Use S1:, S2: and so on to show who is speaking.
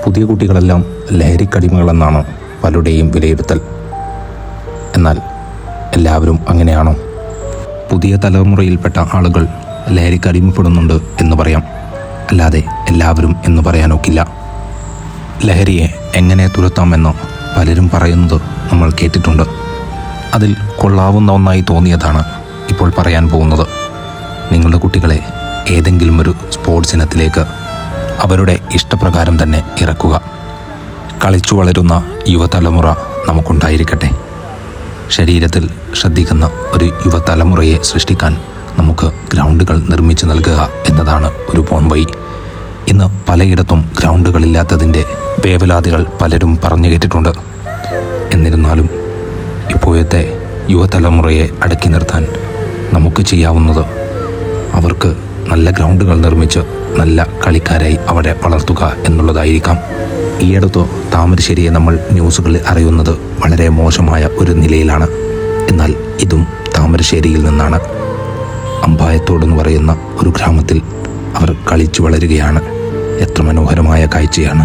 S1: പുതിയ കുട്ടികളെല്ലാം ലഹരിക്കടിമകളെന്നാണ് പലരുടെയും വിലയിരുത്തൽ. എന്നാൽ എല്ലാവരും അങ്ങനെയാണോ? പുതിയ തലമുറയിൽപ്പെട്ട ആളുകൾ ലഹരിക്കടിമപ്പെടുന്നുണ്ട് എന്ന് പറയാം, അല്ലാതെ എല്ലാവരും എന്ന് പറയാനൊക്കില്ല. ലഹരിയെ എങ്ങനെ തുരത്താമെന്ന് പലരും പറയുന്നത് നമ്മൾ കേട്ടിട്ടുണ്ട്. അതിൽ കൊള്ളാവുന്ന ഒന്നായി തോന്നിയതാണ് ഇപ്പോൾ പറയാൻ പോകുന്നത്. നിങ്ങളുടെ കുട്ടികളെ ഏതെങ്കിലും ഒരു സ്പോർട്സ് ഇനത്തിലേക്ക് അവരുടെ ഇഷ്ടപ്രകാരം തന്നെ ഇറക്കുക. കളിച്ചു വളരുന്ന യുവതലമുറ നമുക്കുണ്ടായിരിക്കട്ടെ. ശരീരത്തിൽ ശ്രദ്ധിക്കുന്ന ഒരു യുവതലമുറയെ സൃഷ്ടിക്കാൻ നമുക്ക് ഗ്രൗണ്ടുകൾ നിർമ്മിച്ചു നൽകുക എന്നതാണ് ഒരു പോംവഴി. ഇന്ന് പലയിടത്തും ഗ്രൗണ്ടുകളില്ലാത്തതിൻ്റെ വേവലാതികൾ പലരും പറഞ്ഞു കേട്ടിട്ടുണ്ട്. എന്നിരുന്നാലും ഇപ്പോഴത്തെ യുവതലമുറയെ അടക്കി നിർത്താൻ നമുക്ക് ചെയ്യാവുന്നത് അവർക്ക് നല്ല ഗ്രൗണ്ടുകൾ നിർമ്മിച്ച് നല്ല കളിക്കാരായി അവിടെ വളർത്തുക എന്നുള്ളതായിരിക്കാം. ഈയടുത്ത് താമരശ്ശേരിയെ നമ്മൾ ന്യൂസുകളിൽ അറിയുന്നത് വളരെ മോശമായ ഒരു നിലയിലാണ്. എന്നാൽ ഇതും താമരശ്ശേരിയിൽ നിന്നാണ്. അമ്പായത്തോടെന്ന് പറയുന്ന ഒരു ഗ്രാമത്തിൽ അവർ കളിച്ചു വളരുകയാണ്. എത്ര മനോഹരമായ കാഴ്ചയാണ്.